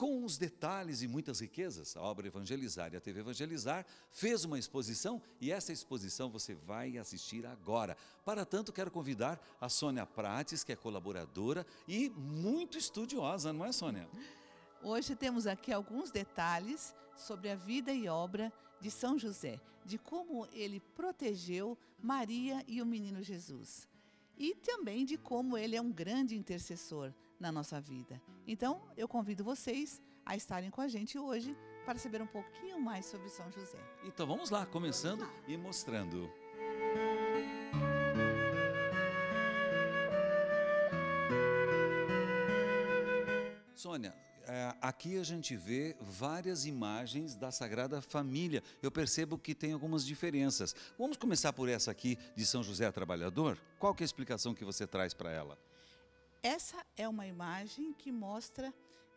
Com os detalhes e muitas riquezas, a obra Evangelizar e a TV Evangelizar fez uma exposição e essa exposição você vai assistir agora. Para tanto, quero convidar a Sônia Prates, que é colaboradora e muito estudiosa, não é, Sônia? Hoje temos aqui alguns detalhes sobre a vida e obra de São José, de como ele protegeu Maria e o menino Jesus. E também de como ele é um grande intercessor na nossa vida. Então, eu convido vocês a estarem com a gente hoje para saber um pouquinho mais sobre São José. Então vamos lá, começando e mostrando. Sônia, aqui a gente vê várias imagens da Sagrada Família. Eu percebo que tem algumas diferenças. Vamos começar por essa aqui de São José Trabalhador? Qual que é a explicação que você traz para ela? Essa é uma imagem que mostra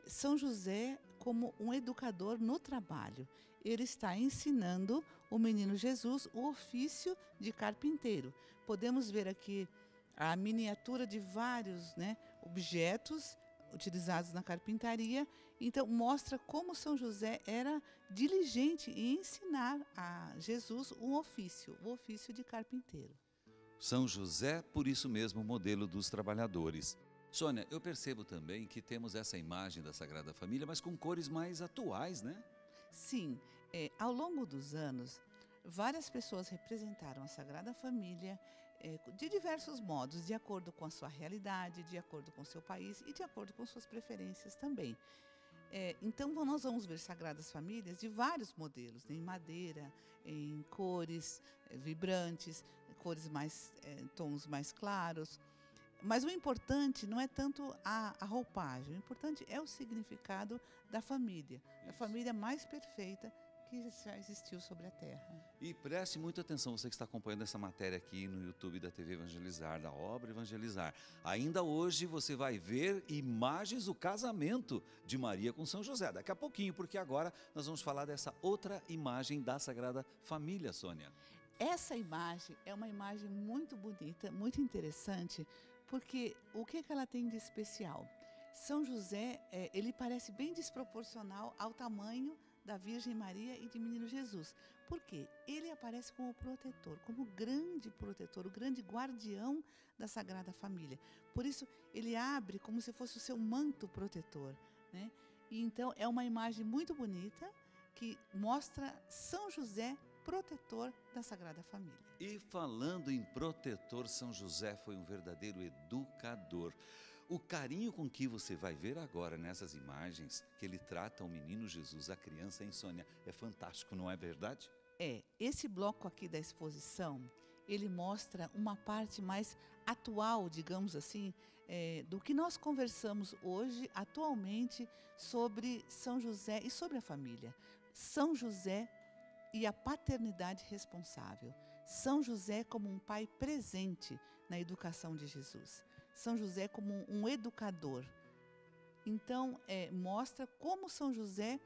São José como um educador no trabalho. Ele está ensinando o menino Jesus o ofício de carpinteiro. Podemos ver aqui a miniatura de vários objetos utilizados na carpintaria. Então, mostra como São José era diligente em ensinar a Jesus o ofício de carpinteiro. São José, por isso mesmo, modelo dos trabalhadores. Sônia, eu percebo também que temos essa imagem da Sagrada Família, mas com cores mais atuais, né? Sim, ao longo dos anos, várias pessoas representaram a Sagrada Família de diversos modos, de acordo com a sua realidade, de acordo com o seu país e de acordo com suas preferências também. Então, nós vamos ver Sagradas Famílias de vários modelos, em madeira, em cores vibrantes, cores tons mais claros. Mas o importante não é tanto a roupagem, o importante é o significado da família mais perfeita que já existiu sobre a Terra. E preste muita atenção, você que está acompanhando essa matéria aqui no YouTube da TV Evangelizar, da obra Evangelizar. Ainda hoje você vai ver imagens do casamento de Maria com São José. Daqui a pouquinho, porque agora nós vamos falar dessa outra imagem da Sagrada Família, Sônia. Essa imagem é uma imagem muito bonita, muito interessante, porque o que ela tem de especial? São José, ele parece bem desproporcional ao tamanho da Virgem Maria e de Menino Jesus. Por quê? Ele aparece como protetor, como o grande protetor, o grande guardião da Sagrada Família. Por isso, ele abre como se fosse o seu manto protetor, né? E então, é uma imagem muito bonita que mostra São José protetor da Sagrada Família. E falando em protetor, São José foi um verdadeiro educador. O carinho com que você vai ver agora nessas imagens, que ele trata o menino Jesus, a criança, Sônia, é fantástico, não é verdade? Esse bloco aqui da exposição, ele mostra uma parte mais atual, digamos assim, do que nós conversamos hoje, atualmente, sobre São José e sobre a família. São José e a paternidade responsável. São José como um pai presente na educação de Jesus. São José como um educador. Então, mostra como São José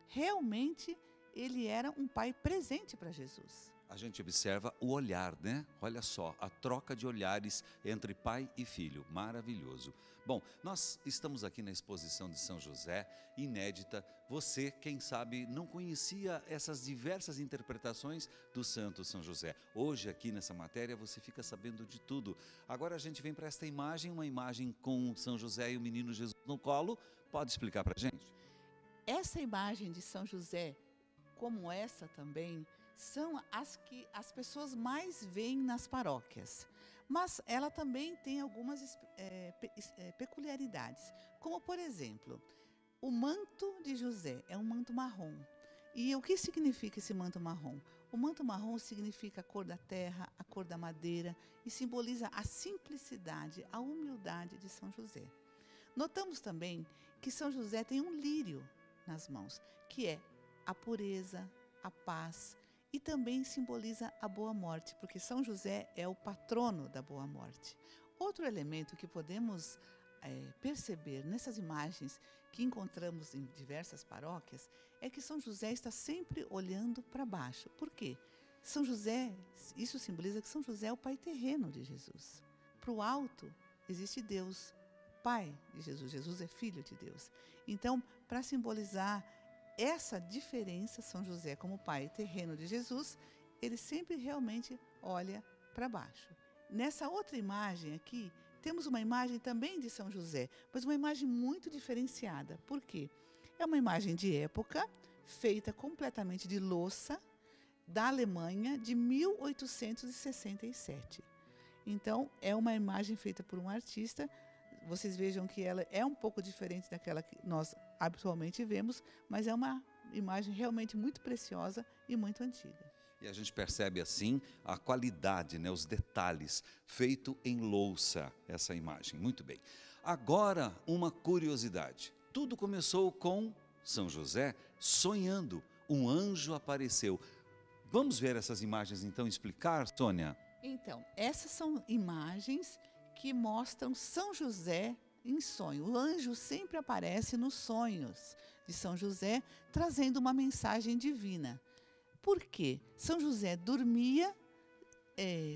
realmente ele era um pai presente para Jesus. A gente observa o olhar, né? Olha só, a troca de olhares entre pai e filho, maravilhoso. Bom, nós estamos aqui na exposição de São José, inédita. Você, quem sabe, não conhecia essas diversas interpretações do Santo São José. Hoje, aqui nessa matéria, você fica sabendo de tudo. Agora a gente vem para esta imagem, uma imagem com São José e o menino Jesus no colo. Pode explicar para a gente? Essa imagem de São José, como essa também, são as que as pessoas mais veem nas paróquias. Mas ela também tem algumas peculiaridades. Como, por exemplo, o manto de José é um manto marrom. E o que significa esse manto marrom? O manto marrom significa a cor da terra, a cor da madeira e simboliza a simplicidade, a humildade de São José. Notamos também que São José tem um lírio nas mãos, que é a pureza, a paz e também simboliza a boa morte, porque São José é o patrono da boa morte. Outro elemento que podemos perceber nessas imagens que encontramos em diversas paróquias é que São José está sempre olhando para baixo. Por quê? São José, isso simboliza que São José é o pai terreno de Jesus. Para o alto existe Deus, Pai de Jesus. Jesus é Filho de Deus. Então, para simbolizar essa diferença, São José, como pai terreno de Jesus, ele sempre realmente olha para baixo. Nessa outra imagem aqui, temos uma imagem também de São José, mas uma imagem muito diferenciada. Por quê? É uma imagem de época, feita completamente de louça, da Alemanha, de 1867. Então, é uma imagem feita por um artista. Vocês vejam que ela é um pouco diferente daquela que nós habitualmente vemos, mas é uma imagem realmente muito preciosa e muito antiga. E a gente percebe assim a qualidade, né, os detalhes, feito em louça, essa imagem. Muito bem. Agora, uma curiosidade. Tudo começou com São José sonhando. Um anjo apareceu. Vamos ver essas imagens então, explicar, Sônia? Então, essas são imagens que mostram São José em sonho. O anjo sempre aparece nos sonhos de São José, trazendo uma mensagem divina. Por quê? São José dormia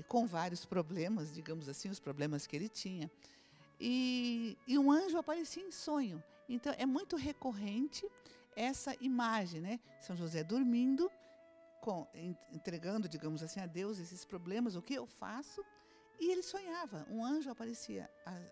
com vários problemas, digamos assim, os problemas que ele tinha, e um anjo aparecia em sonho. Então, é muito recorrente essa imagem, né? São José dormindo, entregando, digamos assim, a Deus esses problemas, o que eu faço? E ele sonhava, um anjo aparecia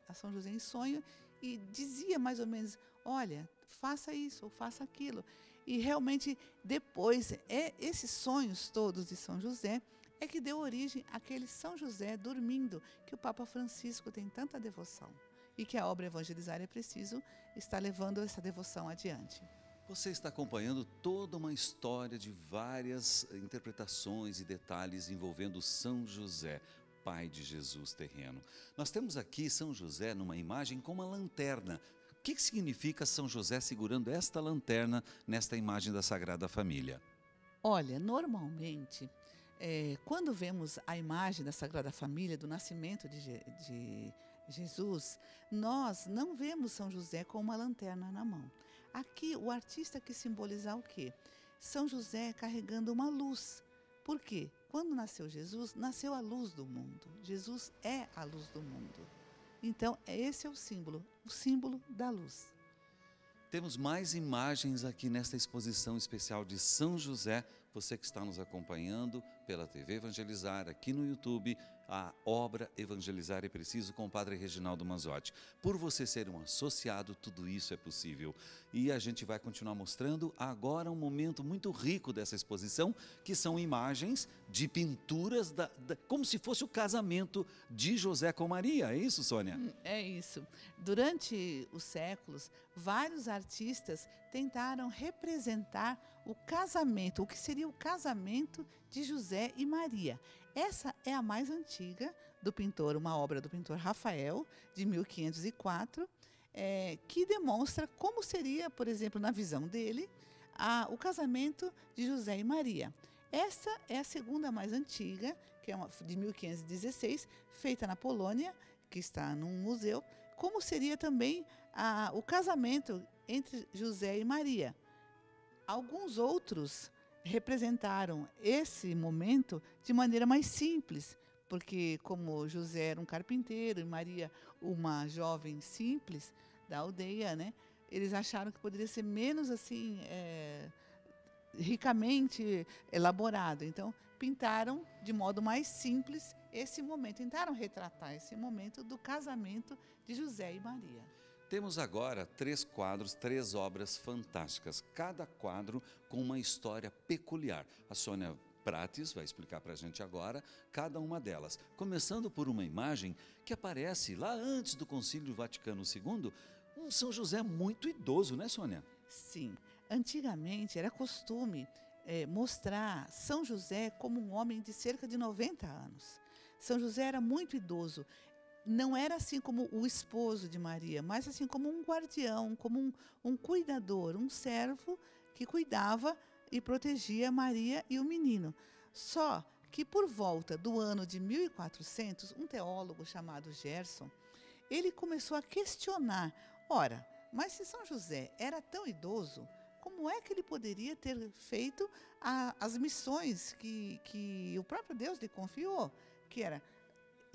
a São José em sonho e dizia mais ou menos, olha, faça isso ou faça aquilo. E realmente depois, esses sonhos todos de São José é que deu origem àquele São José dormindo, que o Papa Francisco tem tanta devoção. E que a obra Evangelizar é Preciso está levando essa devoção adiante. Você está acompanhando toda uma história de várias interpretações e detalhes envolvendo São José, pai de Jesus terreno. Nós temos aqui São José numa imagem com uma lanterna. O que significa São José segurando esta lanterna nesta imagem da Sagrada Família? Olha, normalmente, quando vemos a imagem da Sagrada Família, do nascimento de Jesus, nós não vemos São José com uma lanterna na mão. Aqui, o artista quis simbolizar o quê? São José carregando uma luz. Por quê? Quando nasceu Jesus, nasceu a luz do mundo. Jesus é a luz do mundo. Então, esse é o símbolo da luz. Temos mais imagens aqui nesta exposição especial de São José. Você que está nos acompanhando pela TV Evangelizar, aqui no YouTube, a obra Evangelizar é Preciso com o Padre Reginaldo Manzotti. Por você ser um associado, tudo isso é possível. E a gente vai continuar mostrando agora um momento muito rico dessa exposição, que são imagens de pinturas, como se fosse o casamento de José com Maria. É isso, Sônia? É isso. Durante os séculos, vários artistas tentaram representar o casamento, o que seria o casamento de José e Maria. Essa é a mais antiga do pintor, uma obra do pintor Rafael, de 1504, que demonstra como seria, por exemplo, na visão dele, o casamento de José e Maria. Essa é a segunda mais antiga, que é de 1516, feita na Polônia, que está num museu, como seria também o casamento entre José e Maria. Alguns outros representaram esse momento de maneira mais simples, porque como José era um carpinteiro e Maria uma jovem simples da aldeia, né, eles acharam que poderia ser menos assim ricamente elaborado. Então, pintaram de modo mais simples esse momento, tentaram retratar esse momento do casamento de José e Maria. Temos agora 3 quadros, 3 obras fantásticas, cada quadro com uma história peculiar. A Sônia Prates vai explicar para a gente agora cada uma delas. Começando por uma imagem que aparece lá antes do Concílio Vaticano II, um São José muito idoso, né, Sônia? Sim, antigamente era costume mostrar São José como um homem de cerca de 90 anos. São José era muito idoso. Não era assim como o esposo de Maria, mas assim como um guardião, como um cuidador, um servo que cuidava e protegia Maria e o menino. Só que por volta do ano de 1400, um teólogo chamado Gerson, ele começou a questionar, ora, mas se São José era tão idoso, como é que ele poderia ter feito as missões que o próprio Deus lhe confiou, que era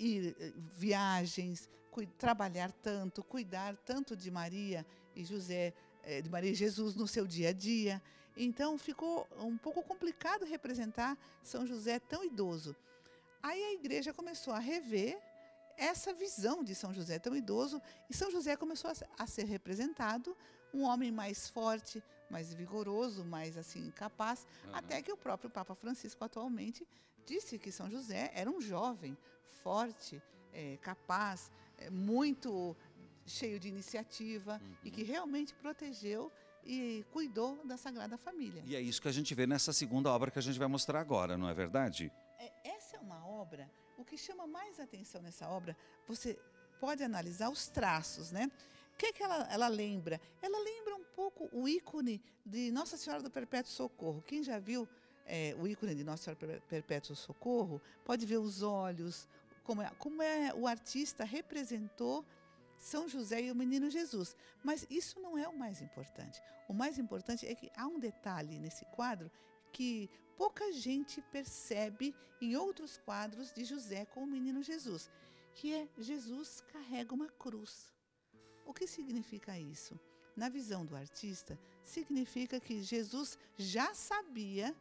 ir viagens, trabalhar tanto, cuidar tanto de Maria e José de Maria e Jesus no seu dia a dia. Então ficou um pouco complicado representar São José tão idoso. Aí a igreja começou a rever essa visão de São José tão idoso, e São José começou a ser representado um homem mais forte, mais vigoroso, mais assim capaz, até que o próprio Papa Francisco atualmente disse que São José era um jovem forte, capaz, muito cheio de iniciativa, e que realmente protegeu e cuidou da Sagrada Família. E é isso que a gente vê nessa segunda obra que a gente vai mostrar agora, não é verdade? Essa é uma obra, o que chama mais atenção nessa obra, você pode analisar os traços, né? O que ela lembra? Ela lembra um pouco o ícone de Nossa Senhora do Perpétuo Socorro. Quem já viu o ícone de Nossa Senhora do Perpétuo Socorro, pode ver os olhos, como o artista representou São José e o Menino Jesus. Mas isso não é o mais importante. O mais importante é que há um detalhe nesse quadro que pouca gente percebe em outros quadros de José com o Menino Jesus, que é Jesus carrega uma cruz. O que significa isso? Na visão do artista, significa que Jesus já sabia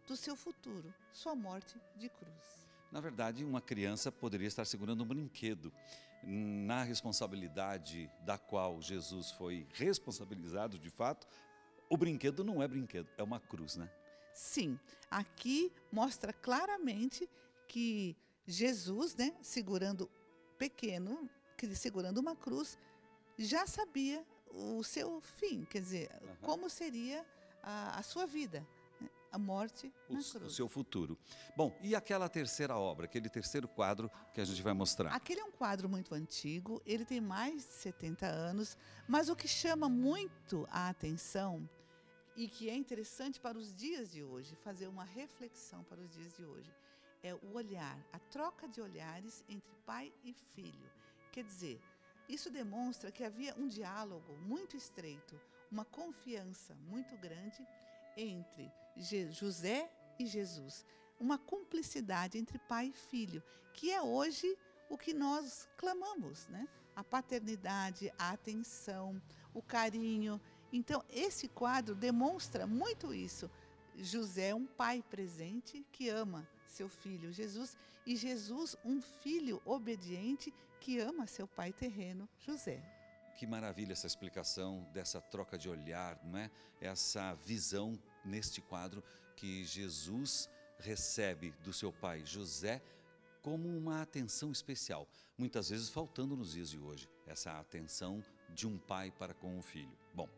do seu futuro, sua morte de cruz. Na verdade, uma criança poderia estar segurando um brinquedo. Na responsabilidade da qual Jesus foi responsabilizado, de fato, o brinquedo não é brinquedo, é uma cruz, né? Sim, aqui mostra claramente que Jesus, né, segurando segurando uma cruz, já sabia o seu fim, quer dizer, como seria a sua vida, né, a morte na cruz. O seu futuro. Bom, e aquela terceira obra, aquele terceiro quadro que a gente vai mostrar? Aquele é um quadro muito antigo, ele tem mais de 70 anos, mas o que chama muito a atenção e que é interessante para os dias de hoje, fazer uma reflexão para os dias de hoje, é o olhar, a troca de olhares entre pai e filho. Quer dizer, isso demonstra que havia um diálogo muito estreito, uma confiança muito grande entre José e Jesus, uma cumplicidade entre pai e filho, que é hoje o que nós clamamos, né? A paternidade, a atenção, o carinho. Então, esse quadro demonstra muito isso. José é um pai presente que ama seu filho Jesus, e Jesus, um filho obediente que ama seu pai terreno, José. Que maravilha essa explicação dessa troca de olhar, não é? Essa visão neste quadro que Jesus recebe do seu pai José como uma atenção especial, muitas vezes faltando nos dias de hoje, essa atenção de um pai para com o filho. Bom,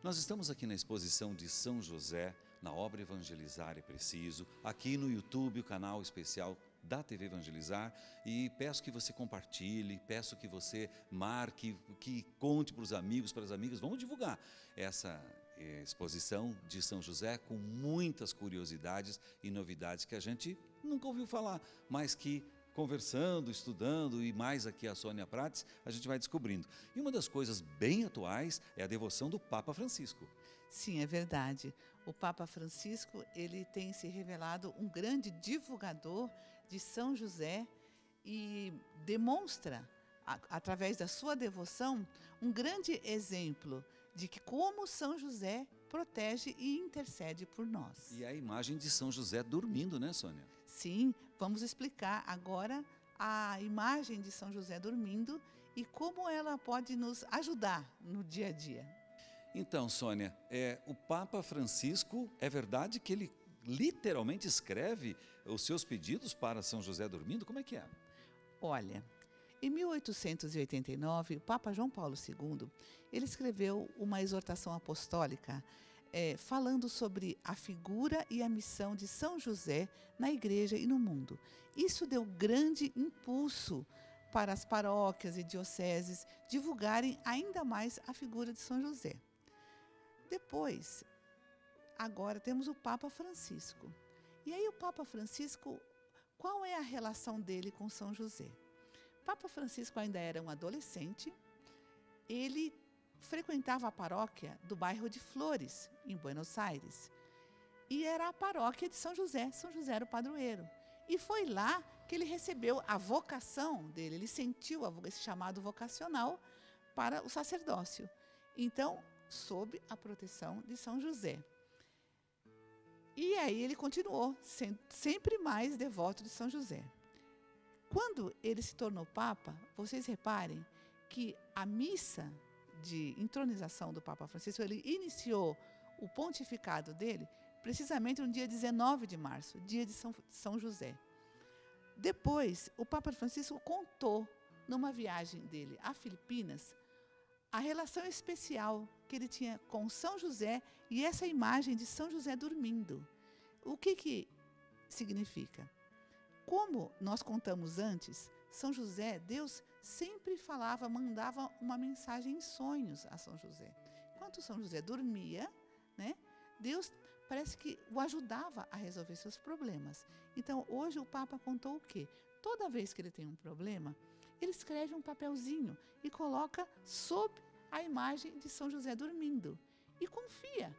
nós estamos aqui na exposição de São José, na obra Evangelizar é Preciso, aqui no YouTube, o canal especial da TV Evangelizar, e peço que você compartilhe, peço que você marque, que conte para os amigos, para as amigas, vamos divulgar essa exposição de São José com muitas curiosidades e novidades que a gente nunca ouviu falar, mas que conversando, estudando e mais aqui a Sônia Prates, a gente vai descobrindo. E uma das coisas bem atuais é a devoção do Papa Francisco. Sim, é verdade. O Papa Francisco, ele tem se revelado um grande divulgador de São José e demonstra, através da sua devoção, um grande exemplo de que como São José protege e intercede por nós. E a imagem de São José dormindo, né, Sônia? Sim, vamos explicar agora a imagem de São José dormindo e como ela pode nos ajudar no dia a dia. Então, Sônia, o Papa Francisco, é verdade que ele literalmente escreve os seus pedidos para São José dormindo? Como é que é? Olha, em 1889, o Papa João Paulo II, ele escreveu uma exortação apostólica falando sobre a figura e a missão de São José na igreja e no mundo. Isso deu grande impulso para as paróquias e dioceses divulgarem ainda mais a figura de São José. Depois, agora temos o Papa Francisco. E aí o Papa Francisco, qual é a relação dele com São José? O Papa Francisco ainda era um adolescente, ele frequentava a paróquia do bairro de Flores, em Buenos Aires, e era a paróquia de São José era o padroeiro. E foi lá que ele recebeu a vocação dele, ele sentiu esse chamado vocacional para o sacerdócio. Então, sob a proteção de São José. E aí ele continuou, sempre mais devoto de São José. Quando ele se tornou Papa, vocês reparem que a missa de entronização do Papa Francisco, ele iniciou o pontificado dele precisamente no dia 19 de março, dia de São José. Depois, o Papa Francisco contou, numa viagem dele a Filipinas, a relação especial que ele tinha com São José e essa imagem de São José dormindo. O que significa? Como nós contamos antes, São José, Deus sempre falava, mandava uma mensagem em sonhos a São José. Enquanto São José dormia, né, Deus parece que o ajudava a resolver seus problemas. Então, hoje o Papa contou o quê? Toda vez que ele tem um problema, ele escreve um papelzinho e coloca sob a imagem de São José dormindo. E confia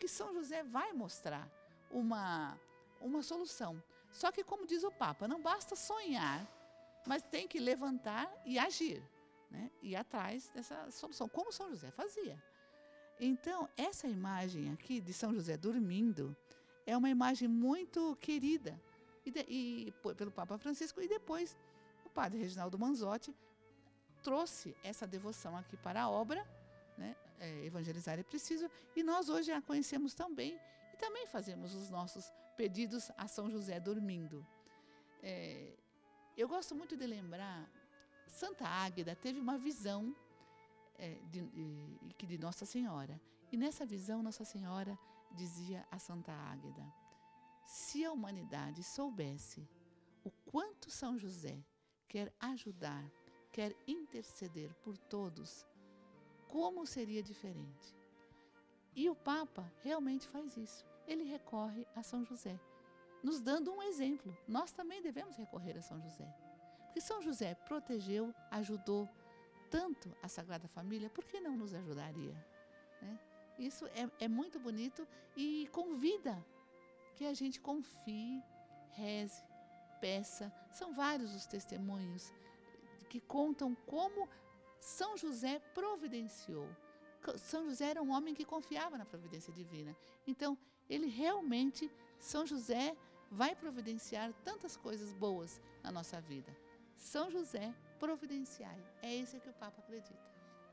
que São José vai mostrar uma solução. Só que, como diz o Papa, não basta sonhar, mas tem que levantar e agir, né? Ir atrás dessa solução, como São José fazia. Então, essa imagem aqui de São José dormindo é uma imagem muito querida pelo Papa Francisco, e depois o padre Reginaldo Manzotti trouxe essa devoção aqui para a obra, né? Evangelizar é Preciso, e nós hoje a conhecemos também, e também fazemos os nossos pedidos a São José dormindo. Eu gosto muito de lembrar, Santa Águeda teve uma visão de Nossa Senhora. E nessa visão, Nossa Senhora dizia a Santa Águeda: se a humanidade soubesse o quanto São José quer ajudar, quer interceder por todos, como seria diferente? E o Papa realmente faz isso. Ele recorre a São José, nos dando um exemplo. Nós também devemos recorrer a São José. Porque São José protegeu, ajudou tanto a Sagrada Família, por que não nos ajudaria? Né? Isso é muito bonito e convida que a gente confie, reze, peça. São vários os testemunhos que contam como São José providenciou. São José era um homem que confiava na providência divina. Então, ele realmente, São José, vai providenciar tantas coisas boas na nossa vida. São José, providenciai. É esse que o Papa acredita.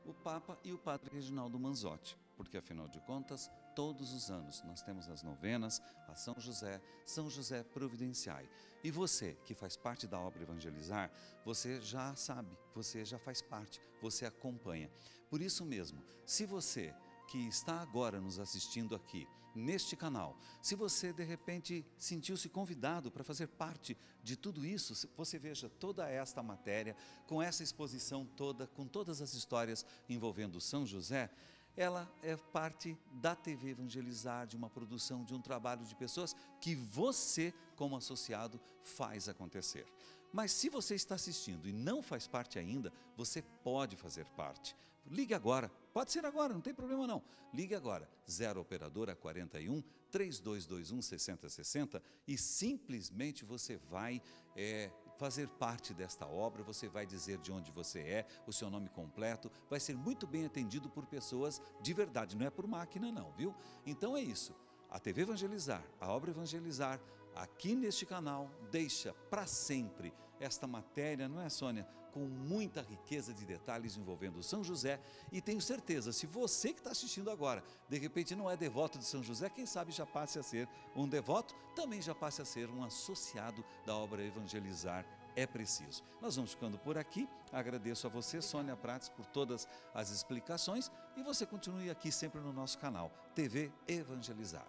O Papa e o Padre Reginaldo Manzotti, porque afinal de contas, todos os anos nós temos as novenas a São José providenciai. E você que faz parte da obra Evangelizar, você já sabe, você já faz parte, você acompanha. Por isso mesmo, se você que está agora nos assistindo aqui, neste canal, se você de repente sentiu-se convidado para fazer parte de tudo isso, você veja toda esta matéria, com essa exposição toda, com todas as histórias envolvendo São José, ela é parte da TV Evangelizar, de uma produção, de um trabalho de pessoas que você, como associado, faz acontecer. Mas se você está assistindo e não faz parte ainda, você pode fazer parte. Ligue agora, pode ser agora, não tem problema não. Ligue agora, 0 operadora 41 3221 6060 e simplesmente você vai fazer parte desta obra, você vai dizer de onde você é, o seu nome completo, vai ser muito bem atendido por pessoas de verdade, não é por máquina não, viu? Então é isso, a TV Evangelizar, a obra Evangelizar, aqui neste canal, deixa para sempre esta matéria, não é, Sônia? Com muita riqueza de detalhes envolvendo São José, e tenho certeza, se você que está assistindo agora, de repente não é devoto de São José, quem sabe já passe a ser um devoto, também já passe a ser um associado da obra Evangelizar é Preciso. Nós vamos ficando por aqui, agradeço a você, Sônia Prates, por todas as explicações, e você continue aqui sempre no nosso canal, TV Evangelizar.